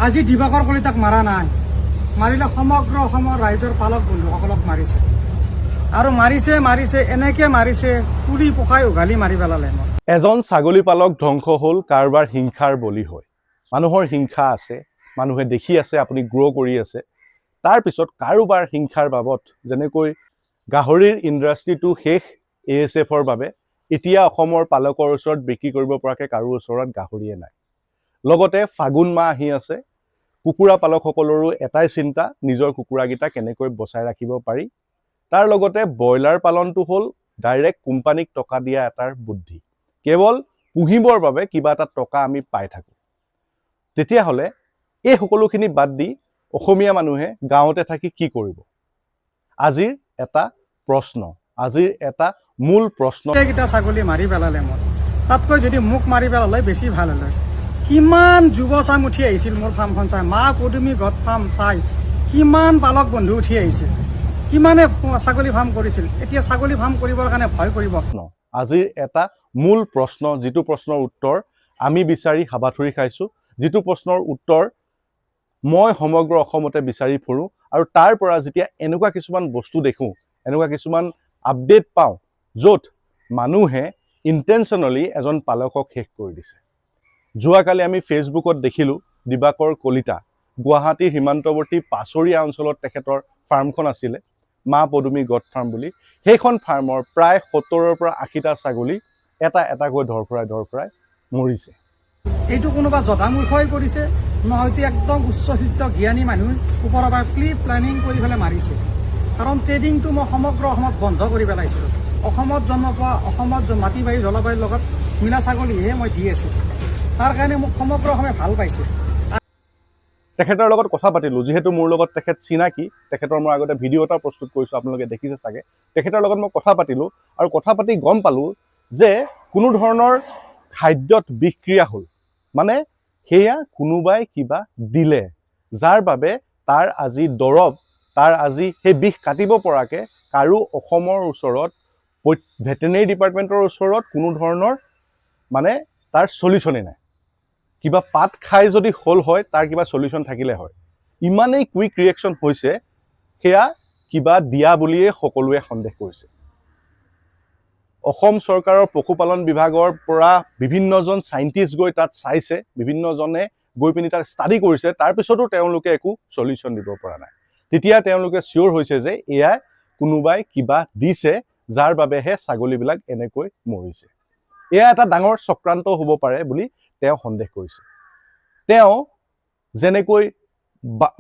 আজি দিবাকৰ কলিতাক মাৰা নাই, মাৰিলে সমগ্ৰ অসমৰ ৰাইজৰ পালক বন্ধুসকলক মাৰিছে আৰু মাৰিছে এনেকে মাৰিছে পুৰি পকাই উঘালি মাৰি পেলালে। এজন ছাগলী পালক ধ্বংস হ'ল কাৰোবাৰ হিংসাৰ বলি হয়। মানুহৰ হিংসা আছে, মানুহে দেখি আছে, আপুনি গ্ৰ' কৰি আছে। তাৰপিছত কাৰোবাৰ হিংসাৰ বাবদ যেনেকৈ গাহৰিৰ ইণ্ডাষ্ট্ৰিটো শেষ ASFৰ বাবে, এতিয়া অসমৰ পালকৰ ওচৰত বিক্ৰী কৰিব পৰাকৈ কাৰো ওচৰত গাহৰিয়ে নাই। লগতে ফাগুন মাহ আহি আছে, কুকুৰা পালকসকলৰো এটাই চিন্তা, নিজৰ কুকুৰাকেইটা কেনেকৈ বচাই ৰাখিব পাৰি। তাৰ লগতে ব্ৰইলাৰ পালনটো হ'ল ডাইৰেক্ট কোম্পানীক টকা দিয়া এটাৰ বুদ্ধি, কেৱল পুহিবৰ বাবে কিবা এটা টকা আমি পাই থাকোঁ। তেতিয়াহ'লে এই সকলোখিনি বাদ দি অসমীয়া মানুহে গাঁৱতে থাকি কি কৰিব? আজিৰ এটা প্ৰশ্ন, আজিৰ এটা মূল প্ৰশ্ন। এইকেইটা ছাগলী মাৰি পেলালে মোৰ, তাতকৈ যদি মোক মাৰি পেলালে বেছি ভাল হ'লে। কিমান যুৱ চাম উঠি আহিছিল মোৰ ফাৰ্মখন চাই, মা পদুমী গড ফাৰ্ম চাই কিমান পালক বন্ধু উঠি আহিছিল, কিমানে ছাগলী ফাৰ্ম কৰিছিল। এতিয়া ছাগলী ফাৰ্ম কৰিবৰ কাৰণে ভয় কৰিব। আজিৰ এটা মূল প্ৰশ্ন, যিটো প্ৰশ্নৰ উত্তৰ আমি বিচাৰি হাবাথুৰি খাইছোঁ, যিটো প্ৰশ্নৰ উত্তৰ মই সমগ্ৰ অসমতে বিচাৰি ফুৰোঁ। আৰু তাৰ পৰা যেতিয়া এনেকুৱা কিছুমান বস্তু দেখোঁ, এনেকুৱা কিছুমান আপডেট পাওঁ, য'ত মানুহে ইণ্টেনশ্যনেলি এজন পালকক শেষ কৰি দিছে। যোৱাকালি আমি ফেচবুকত দেখিলোঁ দিবাকৰ কলিতা, গুৱাহাটীৰ সীমান্তৱৰ্তী পাচৰীয়া অঞ্চলত তেখেতৰ ফাৰ্মখন আছিলে, মা পদুমী গড ফাৰ্ম বুলি। সেইখন ফাৰ্মৰ প্ৰায় 70ৰ পৰা 80টা ছাগলী এটা এটাকৈ ধৰফৰাই মৰিছে। এইটো কোনোবা জধামূৰ্খই কৰিছে, নহয়তো একদম উচ্চশিক্ষিত জ্ঞানী মানুহ ওপৰৰ পৰা প্ৰি প্লেনিং কৰি পেলাই মাৰিছে। কাৰণ ট্ৰেডিংটো মই সমগ্ৰ অসমত বন্ধ কৰি পেলাইছিলোঁ। অসমত জন্ম পোৱা, অসমত মাটি বাৰী জলবায়ুৰ লগত মিলা ছাগলীহে মই দি আছোঁ। তাৰ কাৰণে মোক সমগ্ৰ অসমে ভাল পাইছে। তেখেতৰ লগত কথা পাতিলোঁ, যিহেতু মোৰ লগত তেখেত চিনাকি, তেখেতৰ মই আগতে ভিডিঅ' এটা প্ৰস্তুত কৰিছোঁ, আপোনালোকে দেখিছে চাগে। তেখেতৰ লগত মই কথা পাতিলোঁ আৰু কথা পাতি গম পালোঁ যে কোনো ধৰণৰ খাদ্যত বিষক্ৰিয়া হ'ল, মানে সেয়া কোনোবাই কিবা দিলে, যাৰ বাবে তাৰ আজি দৰৱ, তাৰ আজি সেই বিষ কাটিব পৰাকৈ কাৰো অসমৰ ওচৰত, ভেটেনেৰি ডিপাৰ্টমেণ্টৰ ওচৰত কোনো ধৰণৰ মানে তাৰ চলিউশ্যনেই নাই। কিবা পাত খাই যদি হ'ল হয়, তাৰ কিবা চলিউশ্যন থাকিলে হয়। ইমানেই কুইক ৰিয়েকশ্যন হৈছে, সেয়া কিবা দিয়া বুলিয়েই সকলোৱে সন্দেহ কৰিছে। অসম চৰকাৰৰ পশুপালন বিভাগৰ পৰা বিভিন্নজন চাইণ্টিষ্ট গৈ তাত চাইছে, বিভিন্নজনে গৈ পিনি তাত ষ্টাডি কৰিছে, তাৰপিছতো তেওঁলোকে একো চলিউশ্যন দিব পৰা নাই। তেতিয়া তেওঁলোকে চিয়'ৰ হৈছে যে এয়া কোনোবাই কিবা দিছে, যাৰ বাবেহে ছাগলীবিলাক এনেকৈ মৰিছে। এয়া এটা ডাঙৰ চক্ৰান্ত হ'ব পাৰে বুলি তেওঁ সন্দেহ কৰিছে। তেওঁ যেনেকৈ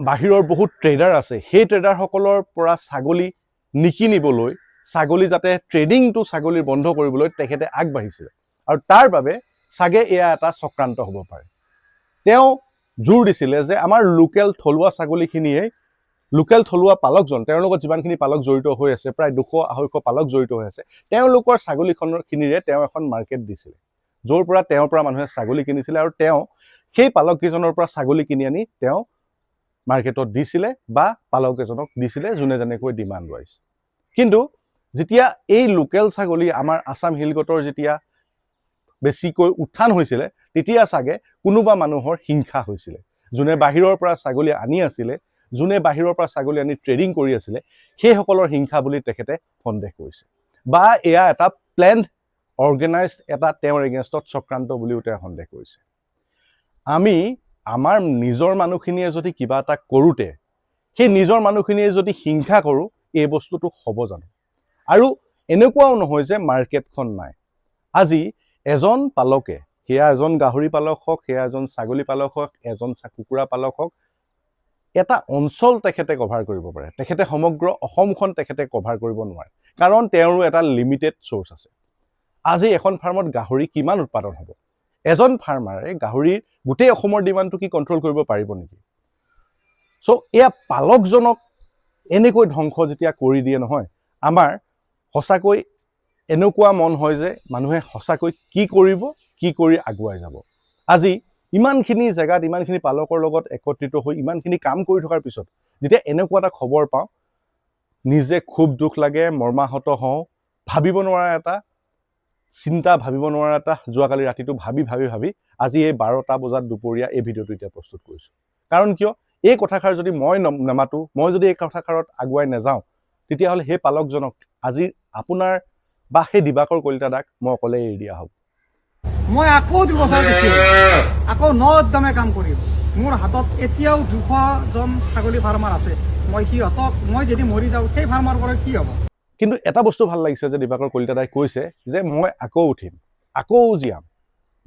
বাহিৰৰ বহুত ট্ৰেডাৰ আছে, সেই ট্ৰেডাৰসকলৰ পৰা ছাগলী নিকিনিবলৈ, ছাগলী যাতে ট্ৰেডিংটো ছাগলীৰ বন্ধ কৰিবলৈ তেখেতে আগবাঢ়িছিলে, আৰু তাৰ বাবে চাগে এয়া এটা চক্ৰান্ত হ'ব পাৰে। তেওঁ জোৰ দিছিলে যে আমাৰ লোকেল থলুৱা ছাগলীখিনিয়েই, লোকেল থলুৱা পালকজন, তেওঁৰ লগত যিমানখিনি পালক জড়িত হৈ আছে, প্ৰায় 200-250 পালক জড়িত হৈ আছে, তেওঁলোকৰ ছাগলীখিনিৰে তেওঁ এখন মাৰ্কেট দিছিলে, য'ৰ পৰা তেওঁৰ পৰা মানুহে ছাগলী কিনিছিলে, আৰু তেওঁ সেই পালককেইজনৰ পৰা ছাগলী কিনি আনি তেওঁ মাৰ্কেটত দিছিলে বা পালক এজনক দিছিলে, যোনে যেনেকৈ ডিমাণ্ড ৱাইজ। কিন্তু যেতিয়া এই লোকেল ছাগলী আমাৰ আছাম হিলগটৰ যেতিয়া বেছিকৈ উত্থান হৈছিলে, তেতিয়া চাগে কোনোবা মানুহৰ হিংসা হৈছিলে, যোনে বাহিৰৰ পৰা ছাগলী আনি আছিলে, যোনে বাহিৰৰ পৰা ছাগলী আনি ট্ৰেডিং কৰি আছিলে, সেইসকলৰ হিংসা বুলি তেখেতে সন্দেহ কৰিছে, বা এয়া এটা প্লেণ্ড অৰ্গেনাইজড এটা তেওঁৰ এগেইনষ্টত চক্ৰান্ত বুলিও তেওঁ সন্দেহ কৰিছে। আমি আমাৰ নিজৰ মানুহখিনিয়ে যদি কিবা এটা কৰোঁতে সেই নিজৰ মানুহখিনিয়ে যদি হিংসা কৰোঁ, এই বস্তুটো হ'ব জানো? আৰু এনেকুৱাও নহয় যে মাৰ্কেটখন নাই। আজি এজন পালকে, সেয়া এজন গাহৰি পালক হওক, সেয়া এজন ছাগলী পালক হওক, এজন কুকুৰা পালক হওক, এটা অঞ্চল তেখেতে কভাৰ কৰিব পাৰে, তেখেতে সমগ্ৰ অসমখন তেখেতে কভাৰ কৰিব নোৱাৰে, কাৰণ তেওঁৰো এটা লিমিটেড চ'ৰ্চ আছে। আজি এখন ফাৰ্মত গাহৰি কিমান উৎপাদন হ'ব? এজন ফাৰ্মাৰে গাহৰিৰ গোটেই অসমৰ ডিমাণ্ডটো কি কণ্ট্ৰল কৰিব পাৰিব নেকি? চ' এয়া পালকজনক এনেকৈ ধ্বংস যেতিয়া কৰি দিয়ে নহয়, আমাৰ সঁচাকৈ এনেকুৱা মন হয় যে মানুহে সঁচাকৈ কি কৰিব, কি কৰি আগুৱাই যাব। আজি ইমানখিনি জেগাত, ইমানখিনি পালকৰ লগত একত্ৰিত হৈ ইমানখিনি কাম কৰি থকাৰ পিছত যেতিয়া এনেকুৱা এটা খবৰ পাওঁ, নিজে খুব দুখ লাগে, মৰ্মাহত হওঁ। ভাবিব নোৱাৰা এটা চিন্তা, ভাবিব নোৱাৰা এটা যোৱাকালি ৰাতিটো ভাবি আজি এই 12টা বজাত দুপৰীয়া এই ভিডিঅ'টো এতিয়া প্ৰস্তুত কৰিছোঁ। কাৰণ কিয় এই কথাষাৰ যদি মই নামাতো, মই যদি এই কথাষাৰত আগুৱাই নাযাওঁ, তেতিয়াহ'লে সেই পালকজনক আজি আপোনাৰ বা সেই দিবাকৰ কলিতা দাক মই অকলে এৰি দিয়া হ'ব। মই আকৌ 2 বছৰ দেখিম, আকৌ উদ্যমে কাম কৰিম। মোৰ হাতত এতিয়াও 200জন ছাগলী ফাৰ্মাৰ আছে। মই সিহঁতক মই যদি মৰি যাওঁ সেই ফাৰ্মাৰ পৰা কি হ'ব? কিন্তু এটা বস্তু ভাল লাগিছে যে দিবাকৰ কলিতা দাই কৈছে যে মই আকৌ উঠিম, আকৌ জীয়াম,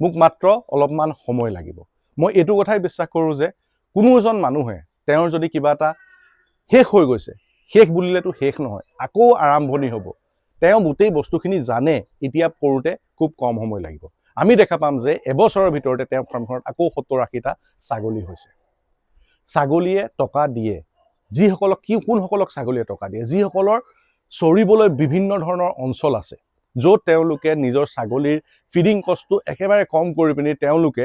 মোক মাত্ৰ অলপমান সময় লাগিব। মই এইটো কথাই বিশ্বাস কৰোঁ যে কোনো এজন মানুহে তেওঁৰ যদি কিবা এটা শেষ হৈ গৈছে, শেষ বুলিলেতো শেষ নহয়, আকৌ আৰম্ভণি হ'ব। তেওঁ গোটেই বস্তুখিনি জানে, এতিয়া কৰোঁতে খুব কম সময় লাগিব। আমি দেখা পাম যে এবছৰৰ ভিতৰতে তেওঁ ফাৰ্মখনত আকৌ 70-80টা ছাগলী হৈছে। ছাগলীয়ে টকা দিয়ে যিসকলক, কোনসকলক ছাগলীয়ে টকা দিয়ে? যিসকলৰ চৰিবলৈ বিভিন্ন ধৰণৰ অঞ্চল আছে, য'ত তেওঁলোকে নিজৰ ছাগলীৰ ফিডিং কষ্টটো একেবাৰে কম কৰি পিনি তেওঁলোকে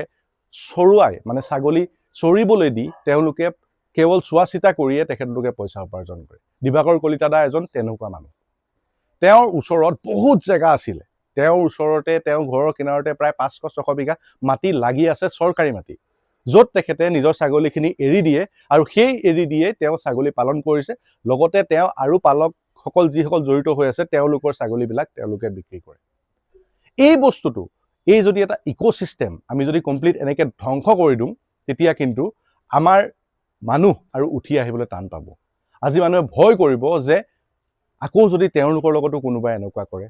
চৰুৱাই, মানে ছাগলী চৰিবলৈ দি তেওঁলোকে কেৱল চোৱা চিতা কৰিয়ে তেখেতলোকে পইচা উপাৰ্জন কৰে। দিবাকৰ কলিতা দা এজন তেনেকুৱা মানুহ। তেওঁৰ ওচৰত বহুত জেগা আছিলে, তেওঁৰ ওচৰতে, তেওঁৰ ঘৰৰ কিনাৰতে প্ৰায় 500-600 বিঘা মাটি লাগি আছে, চৰকাৰী মাটি, য'ত তেখেতে নিজৰ ছাগলীখিনি এৰি দিয়ে আৰু সেই এৰি দিয়ে তেওঁ ছাগলী পালন কৰিছে। লগতে তেওঁ আৰু পালকসকল যিসকল জড়িত হৈ আছে তেওঁলোকৰ ছাগলীবিলাক তেওঁলোকে বিক্ৰী কৰে। এই বস্তুটো, এই যদি এটা ইক'চিষ্টেম আমি যদি কমপ্লিট এনেকৈ ধ্বংস কৰি দিওঁ, তেতিয়া কিন্তু আমাৰ মানুহ আৰু উঠি আহিবলৈ টান পাব। আজি মানুহে ভয় কৰিব যে আকৌ যদি তেওঁলোকৰ লগতো কোনোবাই এনেকুৱা কৰে।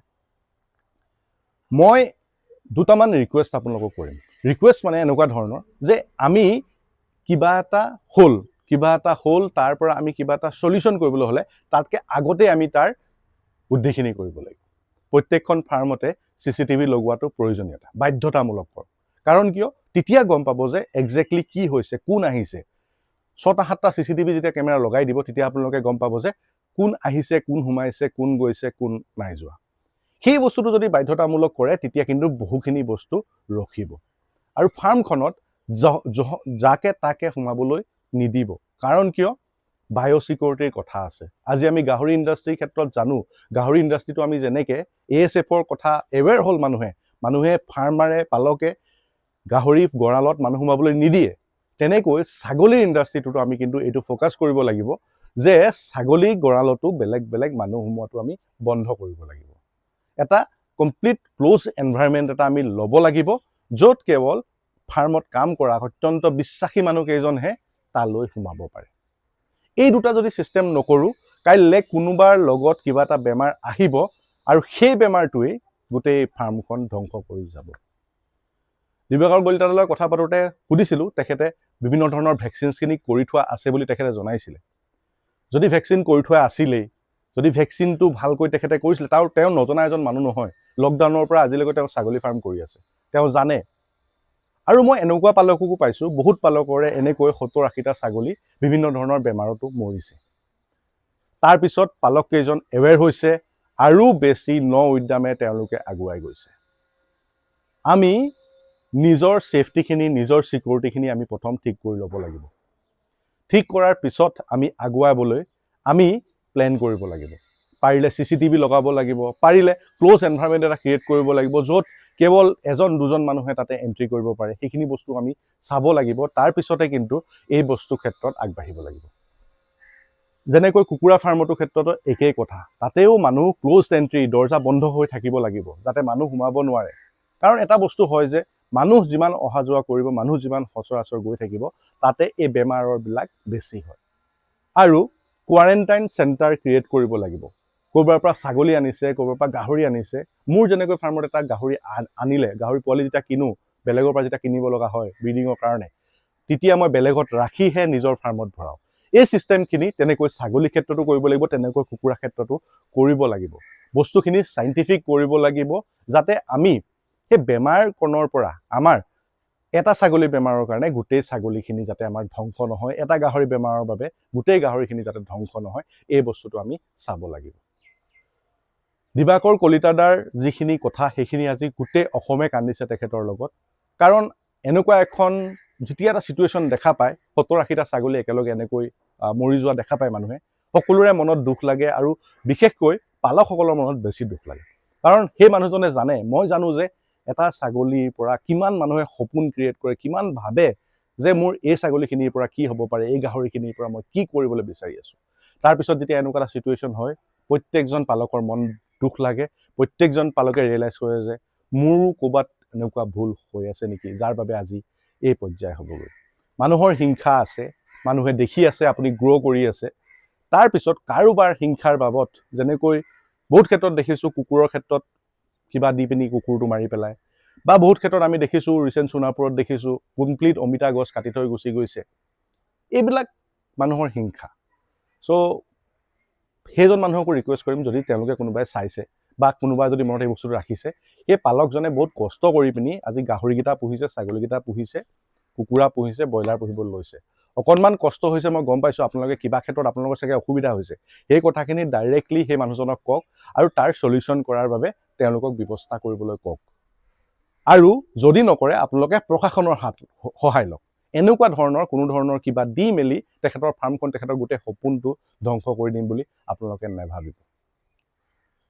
মই দুটামান ৰিকুৱেষ্ট আপোনালোকক কৰিম। ৰিকুৱেষ্ট মানে এনেকুৱা ধৰণৰ যে আমি কিবা এটা হ'ল, তাৰ পৰা আমি কিবা এটা সলিউশ্যন কৰিবলৈ হ'লে তাতকৈ আগতে আমি তাৰ বুদ্ধিখিনি কৰিব লাগিব। প্ৰত্যেকখন ফাৰ্মতে CCTV লগোৱাটো প্ৰয়োজনীয়তা, বাধ্যতামূলক। কাৰণ কিয়? তেতিয়া গম পাব যে একজেক্টলি কি হৈছে, কোন আহিছে। 6টা-7টা CCTV যেতিয়া কেমেৰা লগাই দিব, তেতিয়া আপোনালোকে গম পাব যে কোন আহিছে, কোন সোমাইছে, কোন গৈছে, কোন নাই যোৱা। সেই বস্তুটো যদি বাধ্যতামূলক কৰে, তেতিয়া কিন্তু বহুখিনি বস্তু ৰখিব। আৰু ফাৰ্মখনত যাকে তাকে সোমাবলৈ নিদিব। কাৰণ কিয়? বায়'চিকিউৰিটিৰ কথা আছে। আজি আমি গাহৰি ইণ্ডাষ্ট্ৰীৰ ক্ষেত্ৰত জানো, গাহৰি ইণ্ডাষ্ট্ৰীটো আমি যেনেকৈ ASFৰ কথা এৱেৰ হ'ল, মানুহে ফাৰ্মাৰে, পালকে গাহৰি গঁৰালত মানুহ সোমাবলৈ নিদিয়ে। তেনেকৈ ছাগলীৰ ইণ্ডাষ্ট্ৰীটোতো আমি কিন্তু এইটো ফ'কাছ কৰিব লাগিব যে ছাগলী গঁৰালতো বেলেগ বেলেগ মানুহ সোমোৱাটো আমি বন্ধ কৰিব লাগিব। এটা কমপ্লিট ক্ল'জ এনভাইৰনমেণ্ট এটা আমি ল'ব লাগিব, য'ত কেৱল ফাৰ্মত কাম কৰা অত্যন্ত বিশ্বাসী মানুহ কেইজনহে তালৈ সোমাব পাৰে। এই দুটা যদি ছিষ্টেম নকৰোঁ, কাইলৈ কোনোবাৰ লগত কিবা এটা বেমাৰ আহিব আৰু সেই বেমাৰটোৱেই গোটেই ফাৰ্মখন ধ্বংস কৰি যাব। দিবাকৰ কলিতা দাৰ লগত কথা পাতোঁতে সুধিছিলোঁ, তেখেতে বিভিন্ন ধৰণৰ ভেকচিনছখিনি কৰি থোৱা আছে বুলি তেখেতে জনাইছিলে। যদি ভেকচিন কৰি থোৱা আছিলেই, যদি ভেকচিনটো ভালকৈ তেখেতে কৰিছিলে, তেওঁ নজনা এজন মানুহ নহয়। লকডাউনৰ পৰা আজিলৈকে তেওঁ ছাগলী ফাৰ্ম কৰি আছে, তেওঁ জানে। আৰু মই এনেকুৱা পালককো পাইছোঁ, বহুত পালকৰে এনেকৈ 70-80টা ছাগলী বিভিন্ন ধৰণৰ বেমাৰতো মৰিছে। তাৰপিছত পালককেইজন এৱেৰ হৈছে আৰু বেছি উদ্যমে তেওঁলোকে আগুৱাই গৈছে। আমি নিজৰ ছেফটিখিনি, নিজৰ ছিকিউৰিটিখিনি আমি প্ৰথম ঠিক কৰি ল'ব লাগিব। ঠিক কৰাৰ পিছত আমি আগুৱাবলৈ আমি প্লেন কৰিব লাগিব। পাৰিলে CCTV লগাব লাগিব, পাৰিলে ক্ল'জ এনভাইৰনমেণ্ট এটা ক্ৰিয়েট কৰিব লাগিব, য'ত কেৱল 1-2জন মানুহে তাতে এণ্ট্ৰি কৰিব পাৰে। সেইখিনি বস্তু আমি চাব লাগিব। তাৰপিছতে কিন্তু এই বস্তু ক্ষেত্ৰত আগবাঢ়িব লাগিব। যেনেকৈ কুকুৰা ফাৰ্মটোৰ ক্ষেত্ৰতো একেই কথা, তাতেও মানুহ ক্ল'জ এণ্ট্ৰি, দৰ্জা বন্ধ হৈ থাকিব লাগিব, যাতে মানুহ সোমাব নোৱাৰে। কাৰণ এটা বস্তু হয় যে মানুহ যিমান অহা যোৱা কৰিব, মানুহ যিমান সচৰাচৰ গৈ থাকিব, তাতে এই বেমাৰবিলাক বেছি হয়। আৰু কোৱাৰেণ্টাইন চেণ্টাৰ ক্ৰিয়েট কৰিব লাগিব। ক'ৰবাৰ পৰা ছাগলী আনিছে, ক'ৰবাৰ পৰা গাহৰি আনিছে। মোৰ যেনেকৈ ফাৰ্মত এটা গাহৰি আনিলে, গাহৰি পোৱালি যেতিয়া কিনো, বেলেগৰ পৰা যেতিয়া কিনিব লগা হয় ব্ৰিডিঙৰ কাৰণে, তেতিয়া মই বেলেগত ৰাখিহে নিজৰ ফাৰ্মত ভৰাওঁ। এই ছিষ্টেমখিনি তেনেকৈ ছাগলী ক্ষেত্ৰতো কৰিব লাগিব, তেনেকৈ কুকুৰা ক্ষেত্ৰতো কৰিব লাগিব। বস্তুখিনি চাইণ্টিফিক কৰিব লাগিব, যাতে আমি সেই বেমাৰকণৰ পৰা, আমাৰ এটা ছাগলী বেমাৰৰ কাৰণে গোটেই ছাগলীখিনি যাতে আমাৰ ধ্বংস নহয়, এটা গাহৰি বেমাৰৰ বাবে গোটেই গাহৰিখিনি যাতে ধ্বংস নহয়, এই বস্তুটো আমি চাব লাগিব। দিবাকৰ কলিতা দাৰ যিখিনি কথা, সেইখিনি আজি গোটেই অসমে কান্দিছে তেখেতৰ লগত। কাৰণ এনেকুৱা এখন যেতিয়া এটা ছিটুৱেশ্যন দেখা পায়, 70-80টা ছাগলী একেলগে এনেকৈ মৰি যোৱা দেখা পায় মানুহে, সকলোৰে মনত দুখ লাগে আৰু বিশেষকৈ পালকসকলৰ মনত বেছি দুখ লাগে। কাৰণ সেই মানুহজনে জানে, মই জানো যে এটা ছাগলীৰ পৰা কিমান মানুহে সপোন ক্ৰিয়েট কৰে, কিমান ভাবে যে মোৰ এই ছাগলীখিনিৰ পৰা কি হ'ব পাৰে, এই গাহৰিখিনিৰ পৰা মই কি কৰিবলৈ বিচাৰি আছোঁ। তাৰপিছত যেতিয়া এনেকুৱা এটা ছিটুৱেশ্যন হয়, প্ৰত্যেকজন পালকৰ মন দুখ লাগে, প্ৰত্যেকজন পালকে ৰিয়েলাইজ কৰে যে মোৰো ক'ৰবাত এনেকুৱা ভুল হৈ আছে নেকি, যাৰ বাবে আজি এই পৰ্যায় হ'বগৈ। মানুহৰ হিংসা আছে, মানুহে দেখি আছে আপুনি গ্ৰ' কৰি আছে, তাৰপিছত কাৰোবাৰ হিংসাৰ বাবদ, যেনেকৈ বহুত ক্ষেত্ৰত দেখিছোঁ কুকুৰৰ ক্ষেত্ৰত কিবা দি পিনি কুকুৰটো মাৰি পেলায়, বা বহুত ক্ষেত্ৰত আমি দেখিছোঁ ৰিচেণ্ট সোণাপুৰত দেখিছোঁ কমপ্লিট অমিতা গছ কাটি থৈ গুচি গৈছে। এইবিলাক মানুহৰ হিংসা। চ' সেইজন মানুহকো ৰিকুৱেষ্ট কৰিম, যদি তেওঁলোকে কোনোবাই চাইছে বা কোনোবাই যদি মনত এই বস্তুটো ৰাখিছে, সেই পালকজনে বহুত কষ্ট কৰি পিনি আজি গাহৰিকেইটা পুহিছে, ছাগলীকেইটা পুহিছে, কুকুৰা পুহিছে, ব্ৰইলাৰ পুহিব লৈছে। অকণমান কষ্ট হৈছে, মই গম পাইছোঁ আপোনালোকে কিবা ক্ষেত্ৰত আপোনালোকৰ চাগে অসুবিধা হৈছে। সেই কথাখিনি ডাইৰেক্টলি সেই মানুহজনক কওক আৰু তাৰ চলিউশ্যন কৰাৰ বাবে তেওঁলোকক ব্যৱস্থা কৰিবলৈ কওক। আৰু যদি নকৰে আপোনালোকে প্ৰশাসনৰ সহায় লওক। এনেকুৱা ধৰণৰ কোনো ধৰণৰ কিবা দি মেলি তেখেতৰ ফাৰ্মখন, তেখেতৰ গোটেই সপোনটো ধ্বংস কৰি দিম বুলি আপোনালোকে নাভাবিব।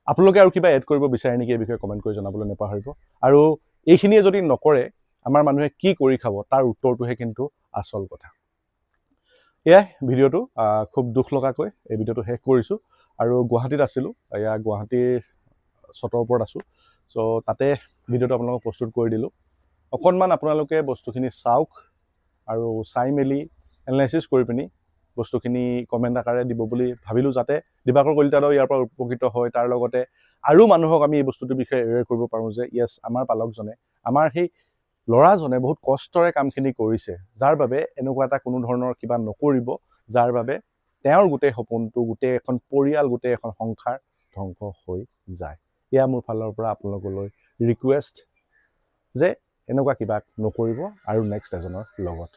আপোনালোকে আৰু কিবা এড কৰিব বিচাৰে নেকি এই বিষয়ে কমেণ্ট কৰি জনাবলৈ নাপাহৰিব। আৰু এইখিনিয়ে যদি নকৰে আমাৰ মানুহে কি কৰি খাব তাৰ উত্তৰটোহে কিন্তু আচল কথা। এয়াই ভিডিঅ'টো, খুব দুখ লগাকৈ এই ভিডিঅ'টো শেষ কৰিছোঁ। আৰু গুৱাহাটীত আছিলোঁ, এয়া গুৱাহাটীৰ চতৰ ওপৰত আছোঁ। চ' তাতে ভিডিঅ'টো আপোনালোকক প্ৰস্তুত কৰি দিলোঁ। অকণমান আপোনালোকে বস্তুখিনি চাওক আৰু চাই মেলি এনালাইচিছ কৰি পিনি বস্তুখিনি কমেণ্ট আকাৰে দিব বুলি ভাবিলোঁ, যাতে দিবাকৰ কলিতাও ইয়াৰ পৰা উপকৃত হয়, তাৰ লগতে আৰু মানুহক আমি এই বস্তুটোৰ বিষয়ে এৱেৰ কৰিব পাৰোঁ যে য়েছ, আমাৰ পালকজনে, আমাৰ সেই ল'ৰাজনে বহুত কষ্টৰে কামখিনি কৰিছে, যাৰ বাবে এনেকুৱা এটা কোনো ধৰণৰ কিবা নকৰিব, যাৰ বাবে তেওঁৰ গোটেই সপোনটো, গোটেই এখন পৰিয়াল, গোটেই এখন সংসাৰ ধ্বংস হৈ যায়। এয়া মোৰ ফালৰ পৰা আপোনালোকলৈ ৰিকুৱেষ্ট যে এনেকুৱা কিবা নকৰিব আৰু নেক্সট এজনৰ লগত।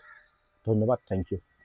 ধন্যবাদ, থেংক ইউ।